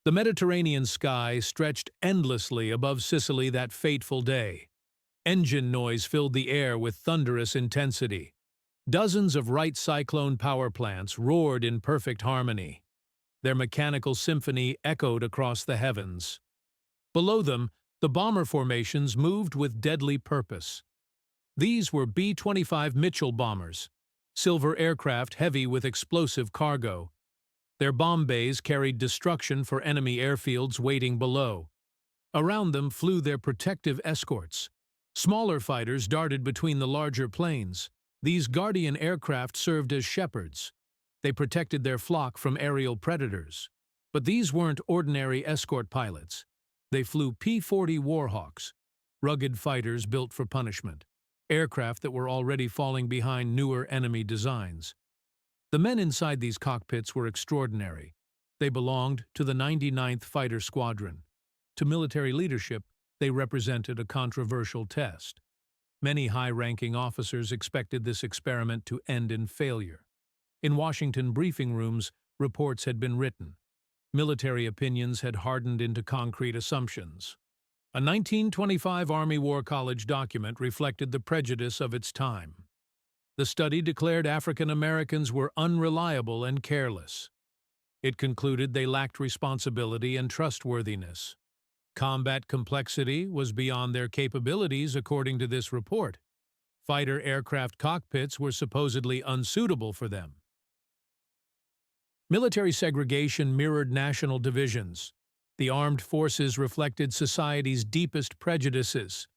The Mediterranean sky stretched endlessly above Sicily that fateful day. Engine noise filled the air with thunderous intensity. Dozens of Wright cyclone power plants roared in perfect harmony. Their mechanical symphony echoed across the heavens. Below them, the bomber formations moved with deadly purpose. These were B-25 Mitchell bombers, silver aircraft heavy with explosive cargo. Their bomb bays carried destruction for enemy airfields waiting below. Around them flew their protective escorts. Smaller fighters darted between the larger planes. These guardian aircraft served as shepherds. They protected their flock from aerial predators. But these weren't ordinary escort pilots. They flew P-40 Warhawks, rugged fighters built for punishment, aircraft that were already falling behind newer enemy designs. The men inside these cockpits were extraordinary. They belonged to the 99th Fighter Squadron. To military leadership, they represented a controversial test. Many high-ranking officers expected this experiment to end in failure. In Washington briefing rooms, reports had been written. Military opinions had hardened into concrete assumptions. A 1925 Army War College document reflected the prejudice of its time. The study declared African Americans were unreliable and careless. It concluded they lacked responsibility and trustworthiness. Combat complexity was beyond their capabilities, according to this report. Fighter aircraft cockpits were supposedly unsuitable for them. Military segregation mirrored national divisions. The armed forces reflected society's deepest prejudices.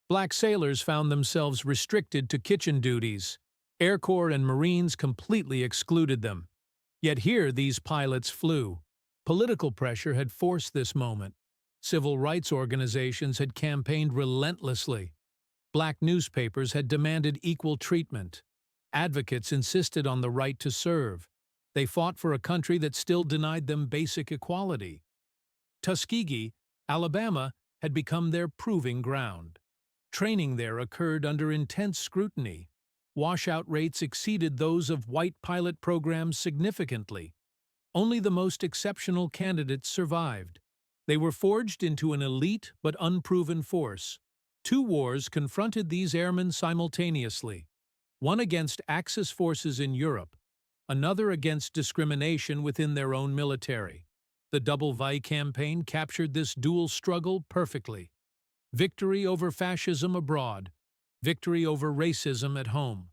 Black sailors found themselves restricted to kitchen duties. Air Corps and Marines completely excluded them. Yet here these pilots flew. Political pressure had forced this moment. Civil rights organizations had campaigned relentlessly. Black newspapers had demanded equal treatment. Advocates insisted on the right to serve. They fought for a country that still denied them basic equality. Tuskegee, Alabama, had become their proving ground. Training there occurred under intense scrutiny. Washout rates exceeded those of white pilot programs significantly. Only the most exceptional candidates survived. They were forged into an elite but unproven force. Two wars confronted these airmen simultaneously, one against Axis forces in Europe, another against discrimination within their own military. The Double Vi campaign captured this dual struggle perfectly. Victory over fascism abroad, victory over racism at home.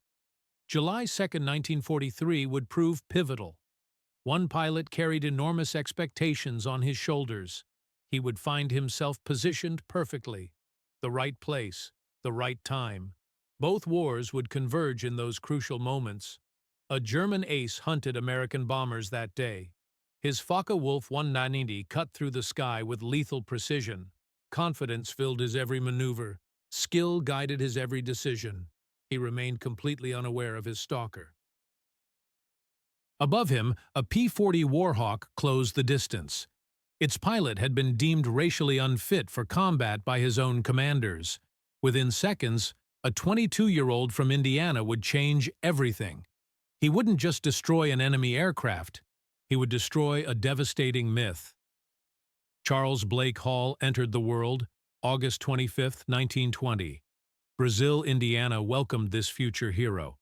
July 2, 1943 would prove pivotal. One pilot carried enormous expectations on his shoulders. He would find himself positioned perfectly. The right place, the right time. Both wars would converge in those crucial moments. A German ace hunted American bombers that day. His Fw-190 cut through the sky with lethal precision. Confidence filled his every maneuver. Skill guided his every decision. He remained completely unaware of his stalker. Above him, a P-40 Warhawk closed the distance. Its pilot had been deemed racially unfit for combat by his own commanders. Within seconds, a 22-year-old from Indiana would change everything. He wouldn't just destroy an enemy aircraft. He would destroy a devastating myth. Charles Blake Hall entered the world, August 25, 1920. Brazil, Indiana welcomed this future hero.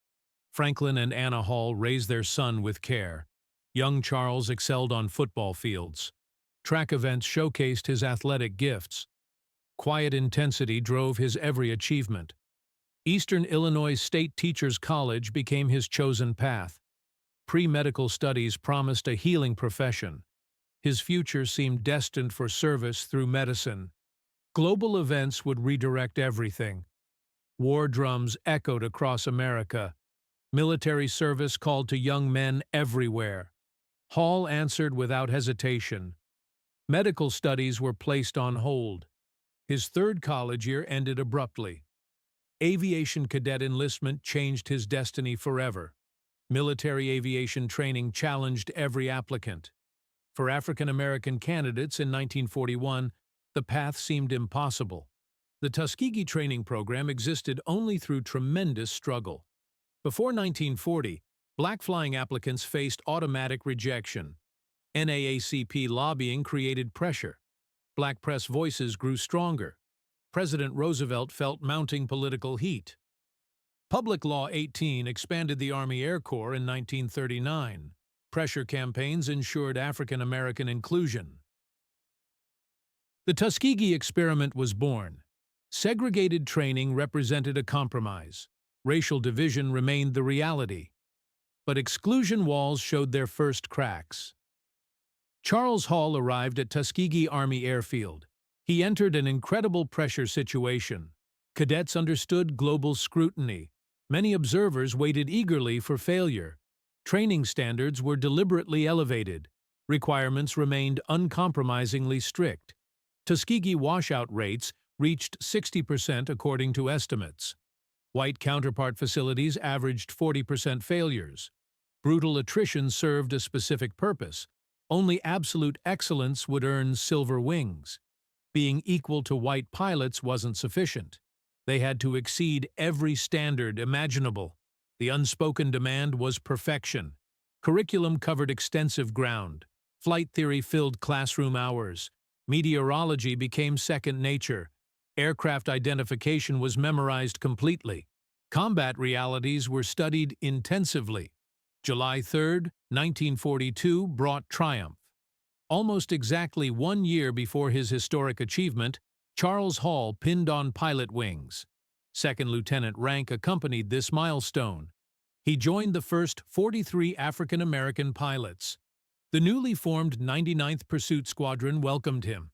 Franklin and Anna Hall raised their son with care. Young Charles excelled on football fields. Track events showcased his athletic gifts. Quiet intensity drove his every achievement. Eastern Illinois State Teachers College became his chosen path. Pre-medical studies promised a healing profession. His future seemed destined for service through medicine. Global events would redirect everything. War drums echoed across America. Military service called to young men everywhere. Hall answered without hesitation. Medical studies were placed on hold. His third college year ended abruptly. Aviation cadet enlistment changed his destiny forever. Military aviation training challenged every applicant. For African American candidates in 1941, the path seemed impossible. The Tuskegee training program existed only through tremendous struggle. Before 1940, black flying applicants faced automatic rejection. NAACP lobbying created pressure. Black press voices grew stronger. President Roosevelt felt mounting political heat. Public Law 18 expanded the Army Air Corps in 1939. Pressure campaigns ensured African American inclusion. The Tuskegee experiment was born. Segregated training represented a compromise. Racial division remained the reality. But exclusion walls showed their first cracks. Charles Hall arrived at Tuskegee Army Airfield. He entered an incredible pressure situation. Cadets understood global scrutiny. Many observers waited eagerly for failure. Training standards were deliberately elevated. Requirements remained uncompromisingly strict. Tuskegee washout rates reached 60% according to estimates. White counterpart facilities averaged 40% failures. Brutal attrition served a specific purpose. Only absolute excellence would earn silver wings. Being equal to white pilots wasn't sufficient. They had to exceed every standard imaginable. The unspoken demand was perfection. Curriculum covered extensive ground. Flight theory filled classroom hours. Meteorology became second nature. Aircraft identification was memorized completely. Combat realities were studied intensively. July 3, 1942 brought triumph. Almost exactly 1 year before his historic achievement, Charles Hall pinned on pilot wings. Second lieutenant rank accompanied this milestone. He joined the first 43 African American pilots. The newly formed 99th Pursuit Squadron welcomed him.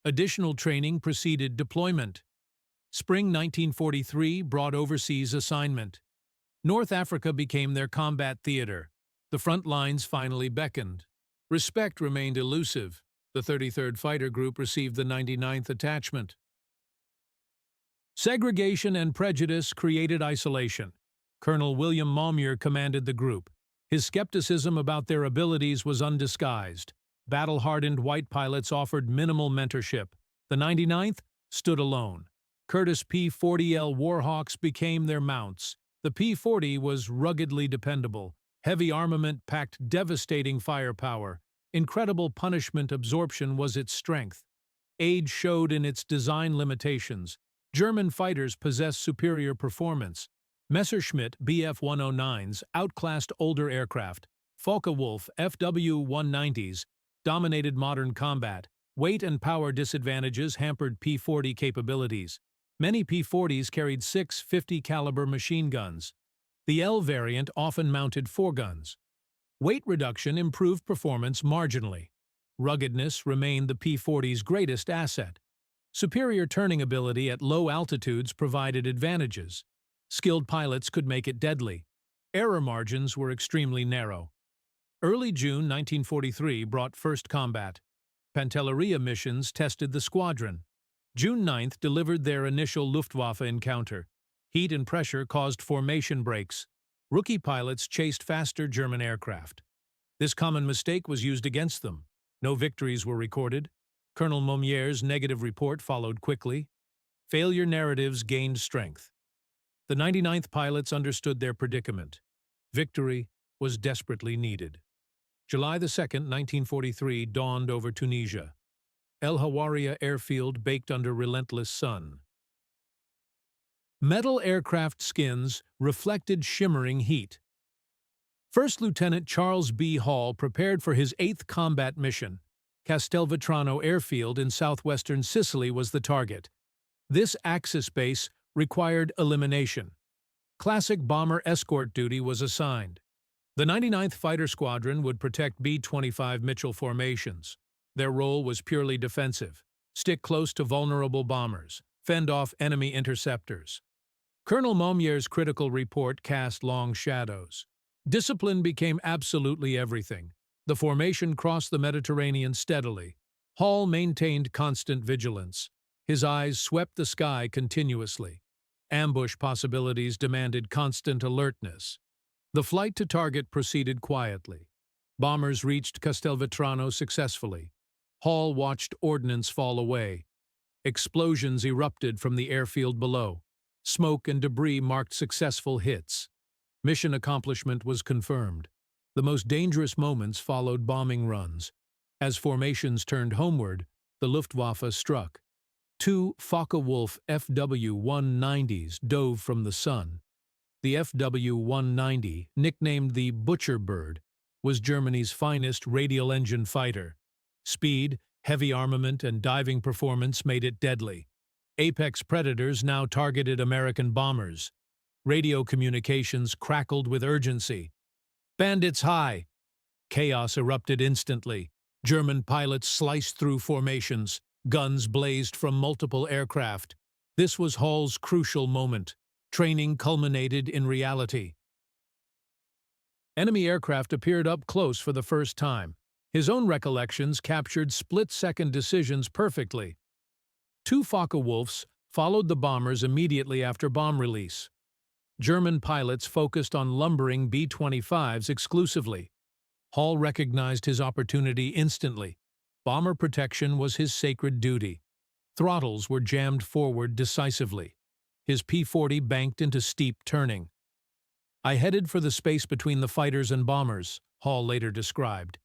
Additional training preceded deployment. Spring 1943 brought overseas assignment. North Africa became their combat theater. The front lines finally beckoned. Respect remained elusive. The 33rd Fighter Group received the 99th Attachment. Segregation and prejudice created isolation. Colonel William Maumure commanded the group. His skepticism about their abilities was undisguised. Battle-hardened white pilots offered minimal mentorship. The 99th stood alone. Curtis P-40 Warhawks became their mounts. The P-40 was ruggedly dependable. Heavy armament packed devastating firepower. Incredible punishment absorption was its strength. Age showed in its design limitations. German fighters possessed superior performance. Messerschmitt Bf-109s outclassed older aircraft. Focke-Wulf Fw-190s dominated modern combat. Weight and power disadvantages hampered P-40 capabilities. Many P-40s carried 6 50-caliber machine guns. The L variant often mounted 4 guns. Weight reduction improved performance marginally. Ruggedness remained the P-40's greatest asset. Superior turning ability at low altitudes provided advantages. Skilled pilots could make it deadly. Error margins were extremely narrow. Early June 1943 brought first combat. Pantelleria missions tested the squadron. June 9th delivered their initial Luftwaffe encounter. Heat and pressure caused formation breaks. Rookie pilots chased faster German aircraft. This common mistake was used against them. No victories were recorded. Colonel Maumière's negative report followed quickly. Failure narratives gained strength. The 99th pilots understood their predicament. Victory was desperately needed. July 2, 1943 dawned over Tunisia. El Hawaria airfield baked under relentless sun. Metal aircraft skins reflected shimmering heat. First Lieutenant Charles B. Hall prepared for his 8th combat mission. Castelvetrano airfield in southwestern Sicily was the target. This Axis base required elimination. Classic bomber escort duty was assigned. The 99th Fighter Squadron would protect B-25 Mitchell formations. Their role was purely defensive. Stick close to vulnerable bombers. Fend off enemy interceptors. Colonel Maumiere's critical report cast long shadows. Discipline became absolutely everything. The formation crossed the Mediterranean steadily. Hall maintained constant vigilance. His eyes swept the sky continuously. Ambush possibilities demanded constant alertness. The flight to target proceeded quietly. Bombers reached Castelvetrano successfully. Hall watched ordnance fall away. Explosions erupted from the airfield below. Smoke and debris marked successful hits. Mission accomplishment was confirmed. The most dangerous moments followed bombing runs. As formations turned homeward, the Luftwaffe struck. Two Focke-Wulf Fw-190s dove from the sun. The Fw-190, nicknamed the Butcher Bird, was Germany's finest radial engine fighter. Speed, heavy armament, and diving performance made it deadly. Apex predators now targeted American bombers. Radio communications crackled with urgency. "Bandits high!" Chaos erupted instantly. German pilots sliced through formations. Guns blazed from multiple aircraft. This was Hall's crucial moment. Training culminated in reality. Enemy aircraft appeared up close for the first time. His own recollections captured split-second decisions perfectly. Two Focke-Wulfs followed the bombers immediately after bomb release. German pilots focused on lumbering B-25s exclusively. Hall recognized his opportunity instantly. Bomber protection was his sacred duty. Throttles were jammed forward decisively. His P-40 banked into steep turning. "I headed for the space between the fighters and bombers," Hall later described.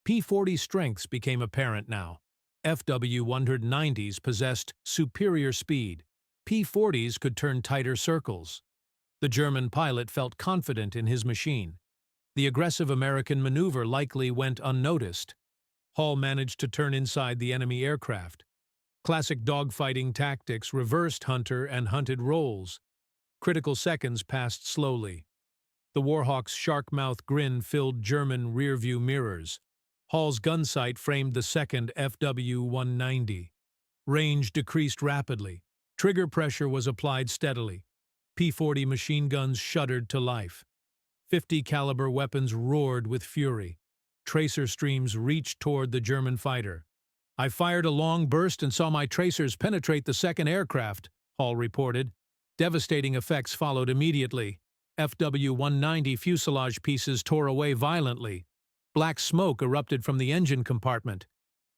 P-40 strengths became apparent now. Fw-190s possessed superior speed. P-40s could turn tighter circles. The German pilot felt confident in his machine. The aggressive American maneuver likely went unnoticed. Hall managed to turn inside the enemy aircraft. Classic dogfighting tactics reversed hunter and hunted roles. Critical seconds passed slowly. The Warhawk's shark-mouth grin filled German rearview mirrors. Hall's gun sight framed the second Fw-190. Range decreased rapidly. Trigger pressure was applied steadily. P-40 machine guns shuddered to life. 50 caliber weapons roared with fury. Tracer streams reached toward the German fighter. "I fired a long burst and saw my tracers penetrate the second aircraft," Hall reported. Devastating effects followed immediately. Fw-190 fuselage pieces tore away violently. Black smoke erupted from the engine compartment.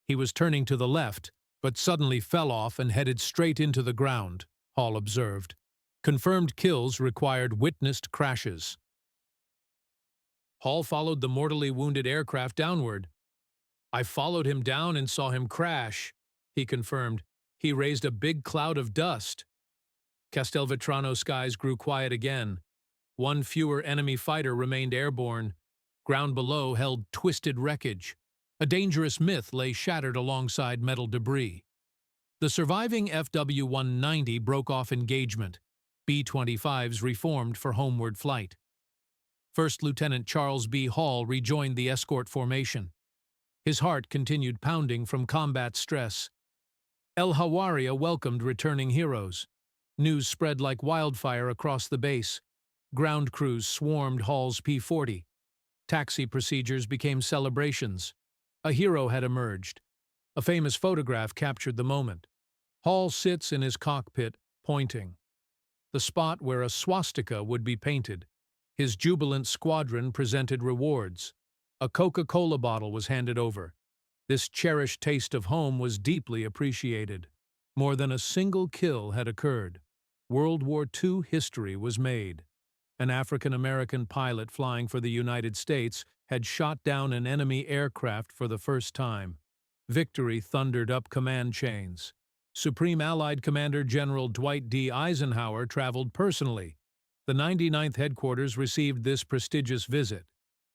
He was turning to the left, but suddenly fell off and headed straight into the ground, Hall observed. Confirmed kills required witnessed crashes. Hall followed the mortally wounded aircraft downward. "I followed him down and saw him crash," he confirmed. "He raised a big cloud of dust." Castelvetrano skies grew quiet again. One fewer enemy fighter remained airborne. Ground below held twisted wreckage. A dangerous myth lay shattered alongside metal debris. The surviving Fw-190 broke off engagement. B-25s reformed for homeward flight. First Lieutenant Charles B. Hall rejoined the escort formation. His heart continued pounding from combat stress. El Hawaria welcomed returning heroes. News spread like wildfire across the base. Ground crews swarmed Hall's P-40. Taxi procedures became celebrations. A hero had emerged. A famous photograph captured the moment. Hall sits in his cockpit, pointing. The spot where a swastika would be painted. His jubilant squadron presented rewards. A Coca-Cola bottle was handed over. This cherished taste of home was deeply appreciated. More than a single kill had occurred. World War II history was made. An African-American pilot flying for the United States had shot down an enemy aircraft for the first time. Victory thundered up command chains. Supreme Allied Commander General Dwight D. Eisenhower traveled personally. The 99th headquarters received this prestigious visit.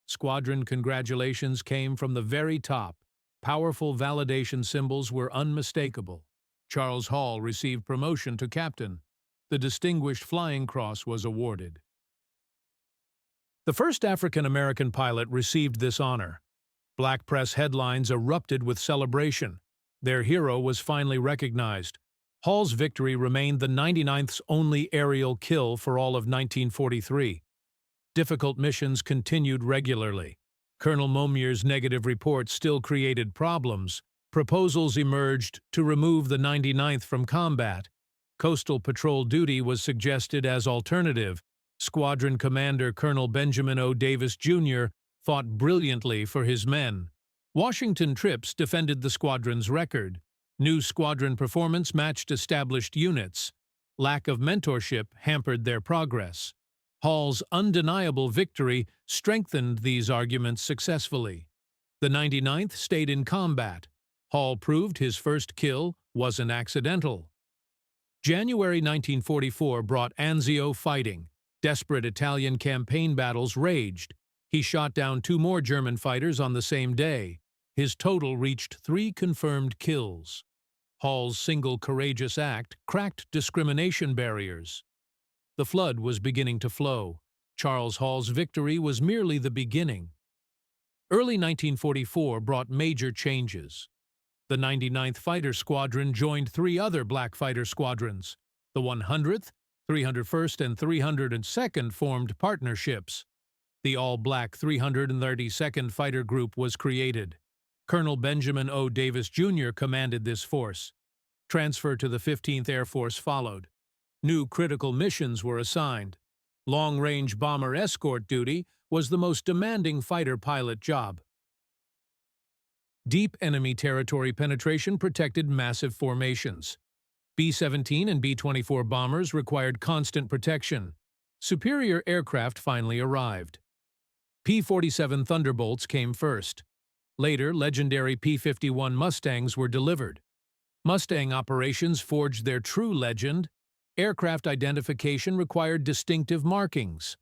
Squadron congratulations came from the very top. Powerful validation symbols were unmistakable. Charles Hall received promotion to captain. The Distinguished Flying Cross was awarded. The first African-American pilot received this honor. Black press headlines erupted with celebration. Their hero was finally recognized. Hall's victory remained the 99th's only aerial kill for all of 1943. Difficult missions continued regularly. Colonel Momier's negative report still created problems. Proposals emerged to remove the 99th from combat. Coastal patrol duty was suggested as alternative. Squadron Commander Colonel Benjamin O. Davis, Jr. fought brilliantly for his men. Washington trips defended the squadron's record. New squadron performance matched established units. Lack of mentorship hampered their progress. Hall's undeniable victory strengthened these arguments successfully. The 99th stayed in combat. Hall proved his first kill wasn't accidental. January 1944 brought Anzio fighting. Desperate Italian campaign battles raged. He shot down 2 more German fighters on the same day. His total reached 3 confirmed kills. Hall's single courageous act cracked discrimination barriers. The flood was beginning to flow. Charles Hall's victory was merely the beginning. Early 1944 brought major changes. The 99th Fighter Squadron joined 3 other black fighter squadrons. The 100th, 301st, and 302nd formed partnerships. The all-black 332nd Fighter Group was created. Colonel Benjamin O. Davis, Jr. commanded this force. Transfer to the 15th Air Force followed. New critical missions were assigned. Long-range bomber escort duty was the most demanding fighter pilot job. Deep enemy territory penetration protected massive formations. B-17 and B-24 bombers required constant protection. Superior aircraft finally arrived. P-47 Thunderbolts came first. Later, legendary P-51 Mustangs were delivered. Mustang operations forged their true legend. Aircraft identification required distinctive markings.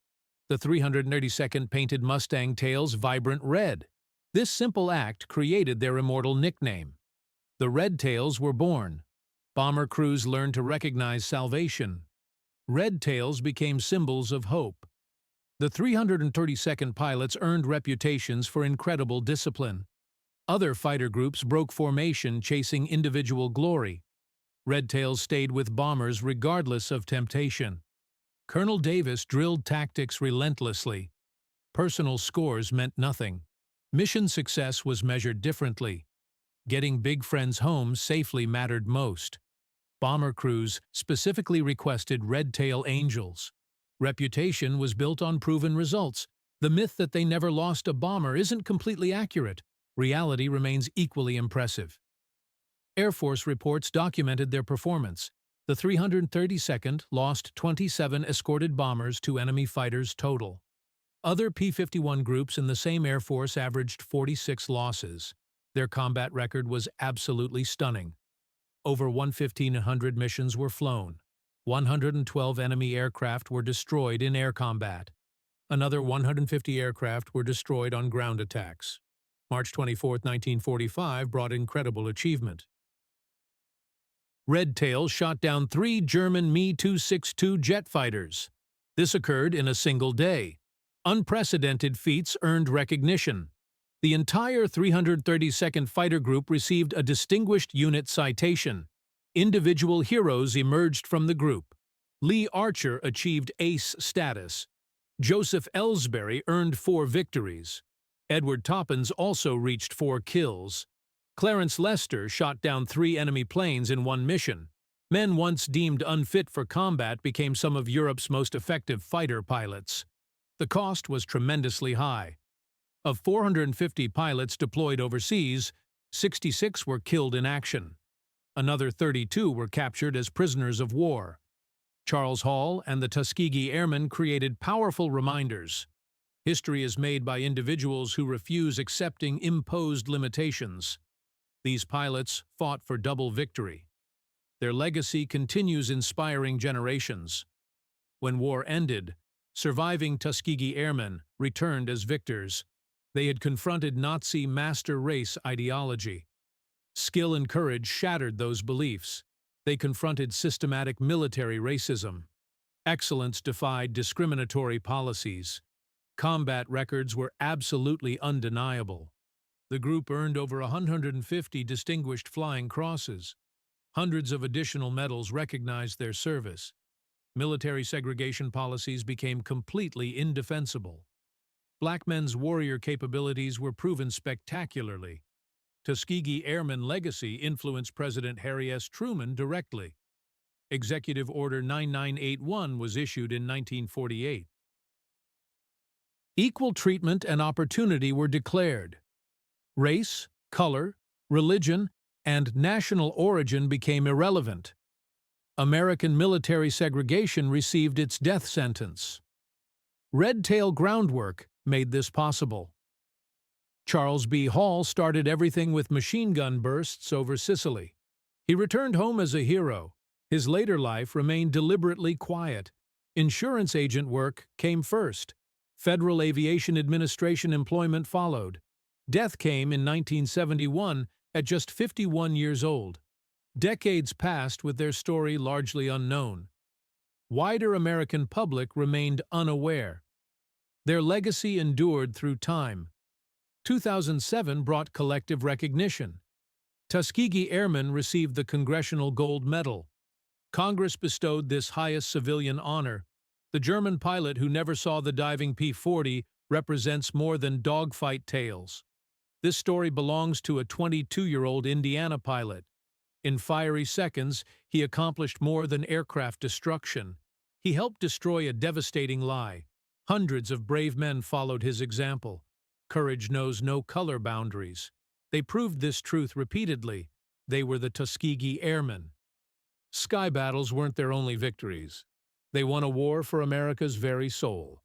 The 332nd painted Mustang tails vibrant red. This simple act created their immortal nickname. The Red Tails were born. Bomber crews learned to recognize salvation. Red tails became symbols of hope. The 332nd pilots earned reputations for incredible discipline. Other fighter groups broke formation chasing individual glory. Red tails stayed with bombers regardless of temptation. Colonel Davis drilled tactics relentlessly. Personal scores meant nothing. Mission success was measured differently. Getting big friends home safely mattered most. Bomber crews specifically requested Red Tail Angels. Reputation was built on proven results. The myth that they never lost a bomber isn't completely accurate. Reality remains equally impressive. Air Force reports documented their performance. The 332nd lost 27 escorted bombers to enemy fighters total. Other P-51 groups in the same Air Force averaged 46 losses. Their combat record was absolutely stunning. Over 1,500 missions were flown. 112 enemy aircraft were destroyed in air combat. Another 150 aircraft were destroyed on ground attacks. March 24, 1945 brought incredible achievement. Red Tail shot down 3 German Me-262 jet fighters. This occurred in a single day. Unprecedented feats earned recognition. The entire 332nd Fighter Group received a Distinguished Unit citation. Individual heroes emerged from the group. Lee Archer achieved ace status. Joseph Ellsbury earned 4 victories. Edward Toppins also reached 4 kills. Clarence Lester shot down 3 enemy planes in one mission. Men once deemed unfit for combat became some of Europe's most effective fighter pilots. The cost was tremendously high. Of 450 pilots deployed overseas, 66 were killed in action. Another 32 were captured as prisoners of war. Charles Hall and the Tuskegee Airmen created powerful reminders. History is made by individuals who refuse accepting imposed limitations. These pilots fought for double victory. Their legacy continues inspiring generations. When war ended, surviving Tuskegee Airmen returned as victors. They had confronted Nazi master race ideology. Skill and courage shattered those beliefs. They confronted systematic military racism. Excellence defied discriminatory policies. Combat records were absolutely undeniable. The group earned over 150 distinguished flying crosses. Hundreds of additional medals recognized their service. Military segregation policies became completely indefensible. Black men's warrior capabilities were proven spectacularly. Tuskegee Airmen legacy influenced President Harry S. Truman directly. Executive Order 9981 was issued in 1948. Equal treatment and opportunity were declared. Race, color, religion, and national origin became irrelevant. American military segregation received its death sentence. Red Tail groundwork made this possible. Charles B. Hall started everything with machine gun bursts over Sicily. He returned home as a hero. His later life remained deliberately quiet. Insurance agent work came first. Federal Aviation Administration employment followed. Death came in 1971 at just 51 years old. Decades passed with their story largely unknown. Wider American public remained unaware. Their legacy endured through time. 2007 brought collective recognition. Tuskegee Airmen received the Congressional Gold Medal. Congress bestowed this highest civilian honor. The German pilot who never saw the diving P-40 represents more than dogfight tales. This story belongs to a 22-year-old Indiana pilot. In fiery seconds, he accomplished more than aircraft destruction. He helped destroy a devastating lie. Hundreds of brave men followed his example. Courage knows no color boundaries. They proved this truth repeatedly. They were the Tuskegee Airmen. Sky battles weren't their only victories. They won a war for America's very soul.